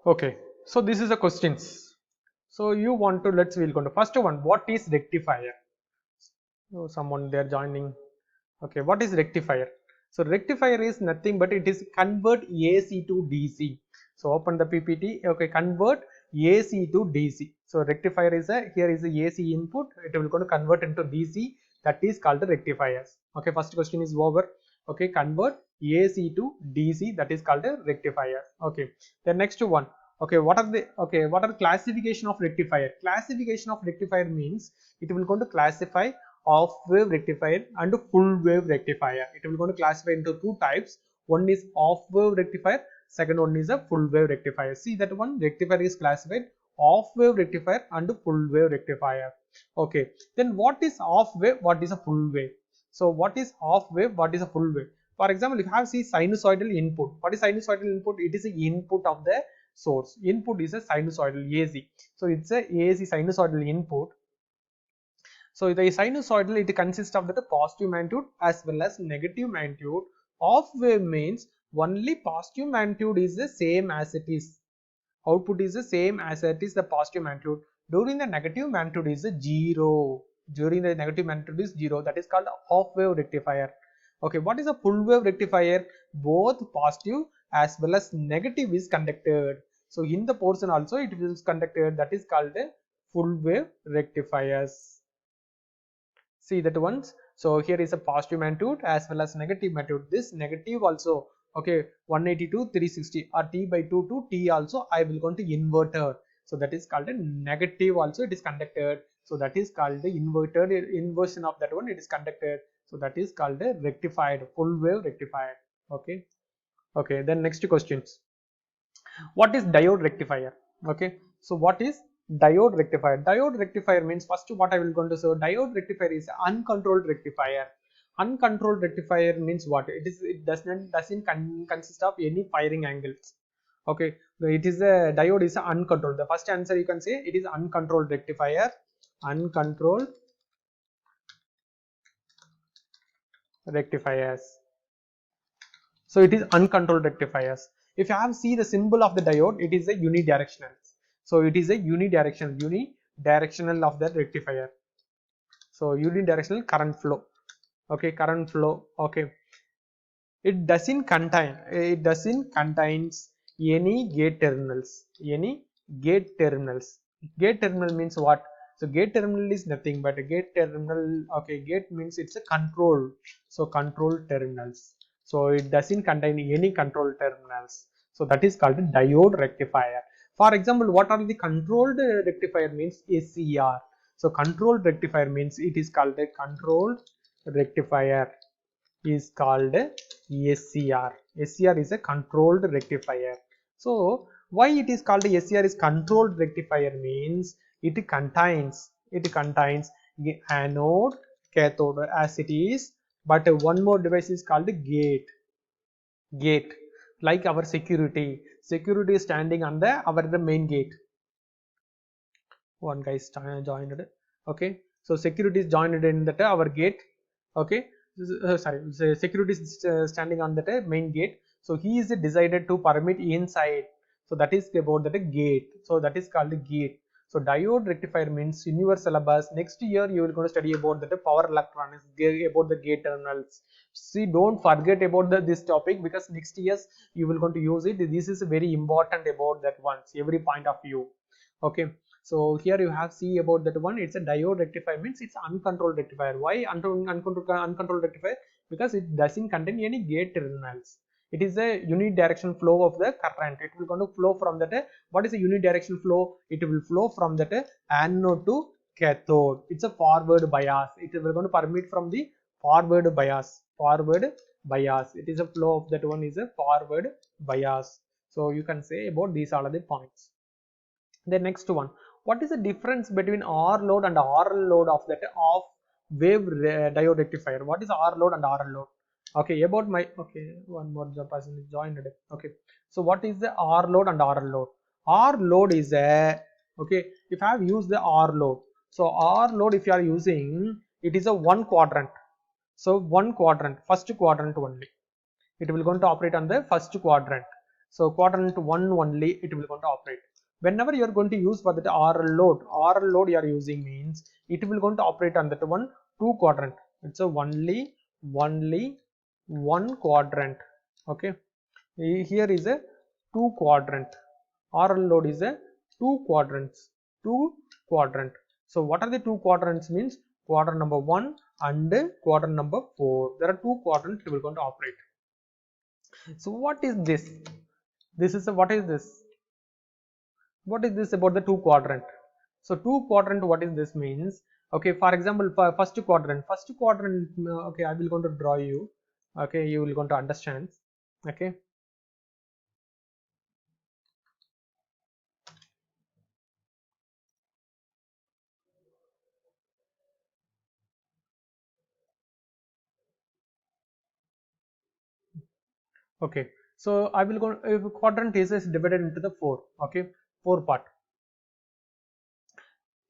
Okay, so this is the questions. So you want to, we'll go to first one. What is rectifier? So someone they're joining. Okay, what is rectifier? So rectifier is nothing but it is convert AC to DC. So open the PPT. Okay, convert AC to DC. So rectifier is a, here is the AC input. It will going to convert into DC. That is called the rectifiers. Okay, first question is over. Okay, convert AC to DC. That is called a rectifier. Okay, the next one. Okay, what are the, okay, what are classification of rectifier? Classification of rectifier means it will going to classify half wave rectifier and full wave rectifier. It will going to classify into two types. One is half wave rectifier, second one is a full wave rectifier. See that one rectifier is classified half wave rectifier and full wave rectifier. Okay, then what is half wave, what is a full wave? So what is half wave, what is a full wave? For example, if you have see sinusoidal input, what is sinusoidal input? It is the input of the source. Input is a sinusoidal AC. So it's a AC sinusoidal input. So the sinusoidal, it consists of the positive magnitude as well as negative magnitude. Half wave means only positive magnitude is the same as it is. Output is the same as it is the positive magnitude. During the negative magnitude is 0. During the negative magnitude is 0. That is called half wave rectifier. Okay, what is a full wave rectifier? Both positive as well as negative is conducted. So in the portion also it is conducted. That is called a full wave rectifiers. See that ones. So here is a positive magnitude as well as negative magnitude. This negative also, okay, 180 to 360 or t by 2 to t also I will go to inverter. So that is called a negative also it is conducted. So that is called the inverted inversion of that one it is conducted. So that is called a rectified, full wave rectified. Okay. Okay, then next questions. What is diode rectifier? Okay, so what is diode rectifier? Diode rectifier means, first what I will going to say, diode rectifier is uncontrolled rectifier. Uncontrolled rectifier means what? It doesn't consist of any firing angles. Okay, it is a diode is uncontrolled. The first answer you can say it is uncontrolled rectifier. Uncontrolled rectifiers. So it is uncontrolled rectifiers. If you have see the symbol of the diode, it is a unidirectional. So it is a unidirectional of the rectifier. So unidirectional current flow. Okay, current flow. Okay, it doesn't contains any gate terminals. Any gate terminals. Gate terminal means what? So gate terminal is nothing but a gate terminal. Okay, gate means it's a control. So control terminals. So it doesn't contain any control terminals. So that is called a diode rectifier. For example, what are the controlled rectifier means? SCR. So controlled rectifier means it is called a controlled rectifier is called SCR. SCR is a controlled rectifier. So why it is called SCR is controlled rectifier means it contains anode, cathode as it is, but one more device is called gate, like our security is standing on the main gate. One guy is joined. Okay, so security is joined in that our gate. Okay, sorry, security is standing on that main gate. So he is decided to permit inside. So that is about that gate. So that is called gate. So diode rectifier means in your syllabus next year you will going to study about the power electronics, about the gate terminals. See, don't forget about this topic, because next years you will going to use it. This is very important about that once every point of view. Okay, so here you have see about that one. It's a diode rectifier means it's uncontrolled rectifier. Why uncontrolled rectifier? Because it doesn't contain any gate terminals. It is a unidirectional flow of the current. It will going to flow from that. What is a unidirectional flow? It will flow from that anode to cathode. It's a forward bias. It will going to permit from the forward bias. Forward bias. It is a flow of that one is a forward bias. So you can say about these are the points. The next one, what is the difference between R load and RL load of that of wave diode rectifier? What is R load and RL load? Okay, about my, okay, one more person is joined. Okay, so what is the R load and RL load? R load is a, okay, if I have used the R load, so R load if you are using, it is a one quadrant. So one quadrant, first quadrant only, it will going to operate on the first quadrant. So quadrant 1 only it will going to operate. Whenever you are going to use for that RL load you are using means it will going to operate on that one two quadrant. It's a only one quadrant. Okay, here is a two quadrant. RL load is a two quadrant. So what are the two quadrants means quadrant number 1 and quadrant number 4. There are two quadrants it will going to operate. So what is this? This is a, what is this? What is this about the two quadrant? So two quadrant, what is this means? Okay, for example, for first quadrant, okay, I will going to draw you. Okay, you will going to understand. Okay. Okay, so I will go, if quadrant is divided into the four, okay, four part.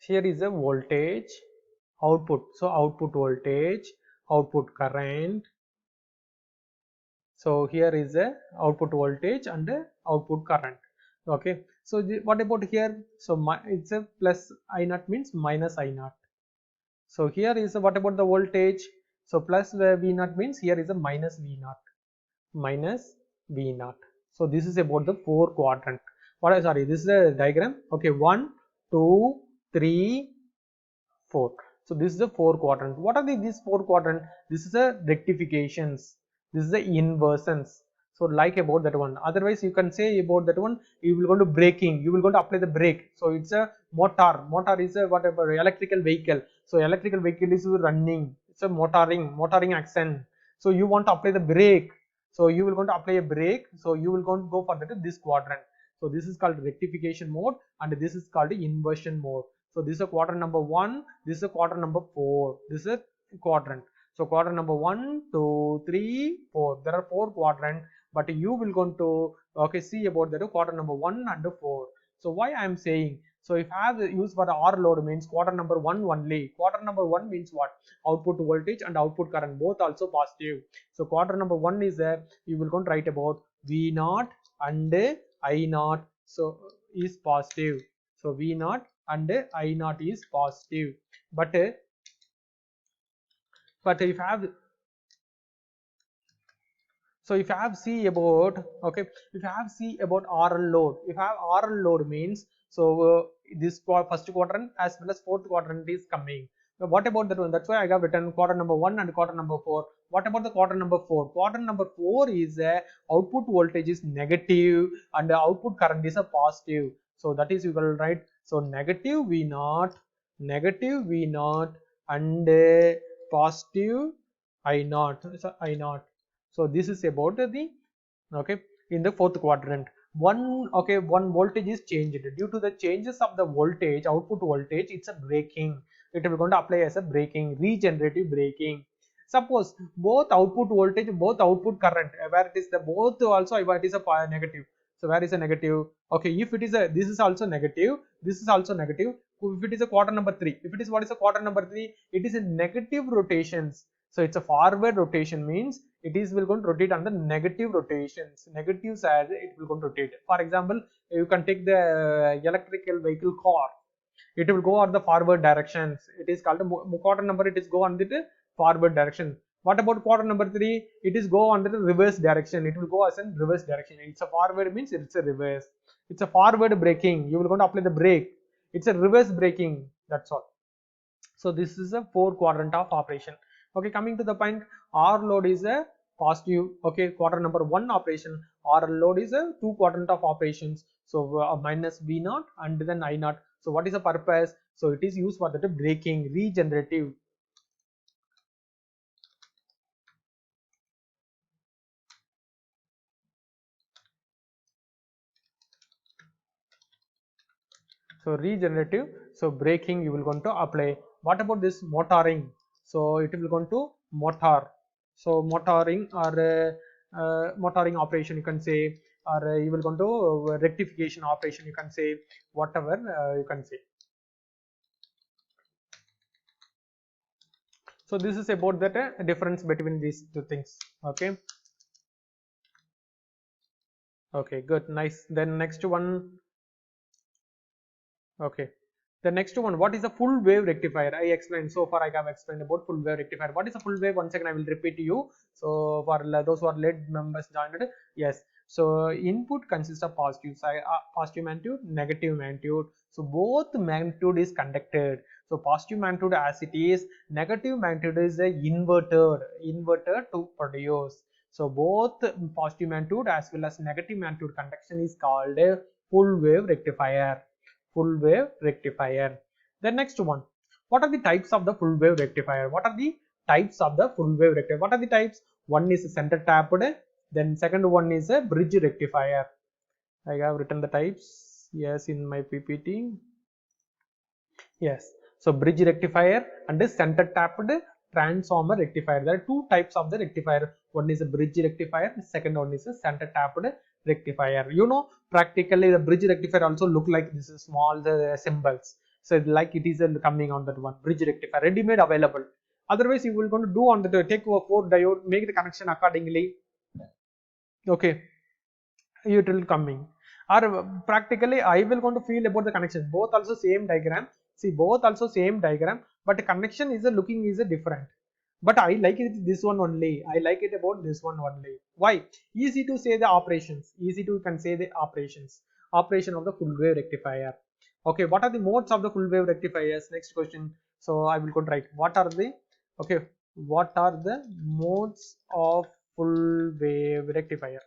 Here is a voltage, output, so output voltage, output current. So here is a output voltage and a output current. Okay, so what about here? So it's a plus I naught means minus I naught. So here is a, what about the voltage? So plus V naught means here is a minus V naught, minus V naught. So this is about the four quadrant. What, sorry, this is a diagram. Okay, 1, 2, 3, 4. So this is the four quadrant. What are these four quadrant? This is a rectifications. This is the inversions. So like about that one. Otherwise you can say about that one, you will go to braking. You will go to apply the brake. So it's a motor. Motor is a whatever electrical vehicle. So electrical vehicle is running. It's a motoring action. So you want to apply the brake. So you will going to apply a brake. So you will going to go for that this quadrant. So this is called rectification mode and this is called inversion mode. So this is a quadrant number 1, this is a quadrant number 4, this is a quadrant. So quadrant number 1, 2, 3, 4. There are four quadrant, but you will going to okay see about that quadrant number 1 and 4. So why I am saying, so if I have use for the R load means quadrant number 1 only. Quadrant number 1 means what? Output voltage and output current both also positive. So quadrant number 1 is a, you will going to write about V naught and I naught. So is positive. So V naught and I naught is positive. But if I have, so if I have C about, okay, if I have C about RL load, if I have RL load means, so this first quadrant as well as fourth quadrant is coming. Now what about that one? That's why I have written quadrant number 1 and quadrant number 4. What about the quadrant number 4? Quadrant number 4 is output voltage is negative and the output current is a positive. So that is you will write, so negative V naught and positive I naught. So I naught. So this is about the, okay, in the fourth quadrant. One voltage is changed. Due to the changes of the voltage, output voltage, it's a braking. It will going to apply as a braking, regenerative braking. Suppose both output voltage, both output current, where it is the both also where it is a negative. So where is a negative? Okay, if it is a, this is also negative, this is also negative. If it is a quadrant number 3, if it is, what is a quadrant number 3? It is a negative rotations. So it's a forward rotation means it is will going to rotate on the negative rotations. Negative side it will going to rotate. For example, you can take the electrical vehicle car. It will go on the forward directions. It is called a quadrant number. It is go on the forward direction. What about quadrant number 3? It is go on the reverse direction. It will go as in reverse direction. It's a forward means it's a reverse. It's a forward braking. You will going to apply the brake. It's a reverse braking. That's all. So this is a four quadrant of operation. Okay, coming to the point, R load is a positive. Okay, quadrant number 1 operation. R load is a two quadrant of operations. So minus V naught and then I naught. So what is the purpose? So it is used for the braking, regenerative. So regenerative, so braking you will going to apply. What about this motoring? So it will going to motor. So motoring or motoring operation you can say, or you will going to rectification operation you can say, whatever you can say. So this is about that difference between these two things. Okay. Okay, good, nice. Then next one. Okay. The next one, what is a full wave rectifier? I explained so far. I have explained about full wave rectifier. What is a full wave? Once again, I will repeat to you. So for those who are late members joined, yes. So input consists of positive side, positive magnitude, negative magnitude. So both magnitude is conducted. So positive magnitude as it is, negative magnitude is a inverter to produce. So both positive magnitude as well as negative magnitude conduction is called a full wave rectifier. Full wave rectifier. The next one, what are the types of the full wave rectifier? What are the types of the full wave rectifier? What are the types? One is center tapped, then second one is a bridge rectifier. I have written the types, yes, in my PPT. Yes, so bridge rectifier and a center tapped transformer rectifier. There are two types of the rectifier. One is a bridge rectifier, the second one is a center tapped rectifier. You know, practically the bridge rectifier also look like this is small symbols. So like it is coming on that one bridge rectifier, ready made available. Otherwise, you will going to do on the take over 4 diode, make the connection accordingly. Okay, it will coming. Or practically I will going to feel about the connection. Both also same diagram. See, both also same diagram, but the connection is a looking is a different. But I like it this one only. I like it about this one only. Why? Easy to say the operations. Easy to can say the operations. Operation of the full wave rectifier. Okay, what are the modes of the full wave rectifiers? Next question. So I will go to write. What are the okay? What are the modes of full wave rectifier?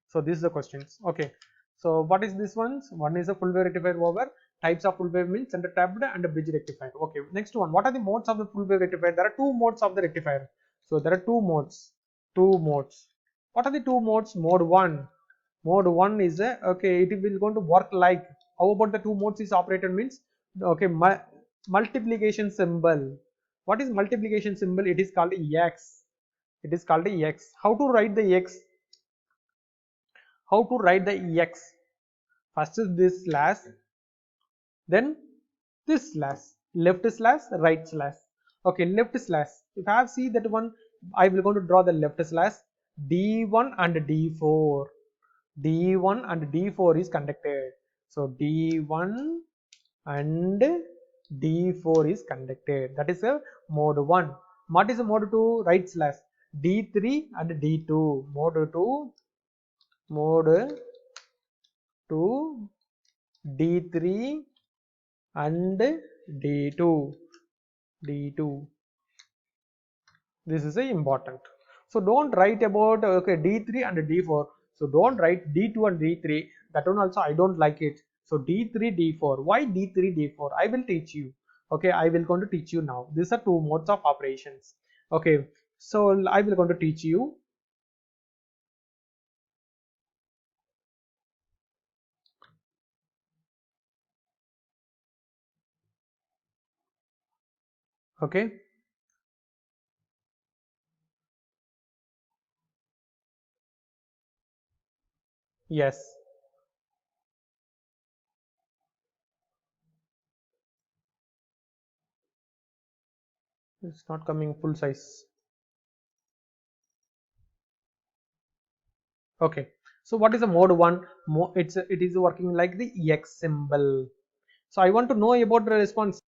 So this is the questions. Okay. So what is this ones? One is a full wave rectifier over. Types of full wave means center tapped and a bridge rectifier. Okay. Next one. What are the modes of the full wave rectifier? There are two modes of the rectifier. So there are two modes. Two modes. What are the two modes? Mode one. Mode one is a okay. It will going to work like. How about the two modes is operated means? Okay. Multiplication symbol. What is multiplication symbol? It is called x. It is called x. How to write the x? How to write the ex? First is this slash, then this slash, left slash, right slash. Okay, left slash. If I have see that one, I will going to draw the left slash. D1 and D4. D1 and D4 is conducted. So D1 and D4 is conducted. That is a mode 1. What is a mode 2? Right slash. D3 and D2. Mode 2. Mode 2. D3 and D2. D2. This is a important. So don't write about okay D3 and D4. So don't write D2 and D3. That one also I don't like it. So D3, D4. Why D3, D4? I will teach you. Okay, I will going to teach you now. These are two modes of operations. Okay, so I will going to teach you. Okay. Yes. It's not coming full size. Okay, so what is the mode 1? It is working like the ex symbol. So I want to know about the response.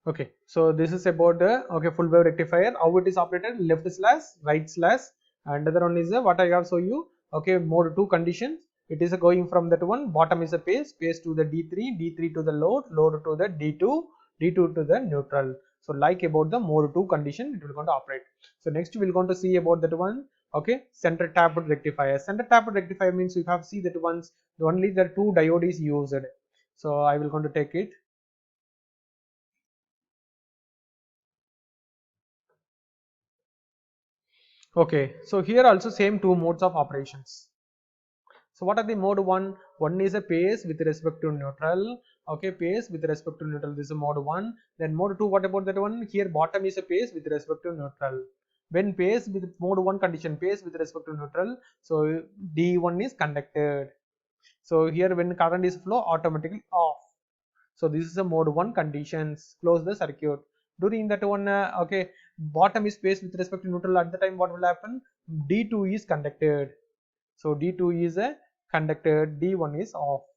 Okay, so this is about the okay full wave rectifier, how it is operated, left slash, right slash, and other one is what I have show you. Okay, mode 2 conditions. It is going from that one, bottom is a pace to the D3, D3 to the load to the D2, D2 to the neutral. So like about the mode 2 condition, it will going to operate. So next we will going to see about that one. Okay, center tapped rectifier. Center tapped rectifier means you have see that once only the two diode is used. So I will going to take it. Okay, so here also same two modes of operations. So what are the mode 1? One is a pace with respect to neutral. Okay, pace with respect to neutral. This is mode 1. Then mode 2, what about that one? Here bottom is a pace with respect to neutral. When pace with mode 1 condition, pace with respect to neutral, so D1 is conducted. So here when current is flow, automatically off. So this is a mode 1 conditions. Close the circuit. During that one, okay, bottom is pace with respect to neutral. At the time, what will happen? D2 is conducted. So D2 is conductor D1 is off.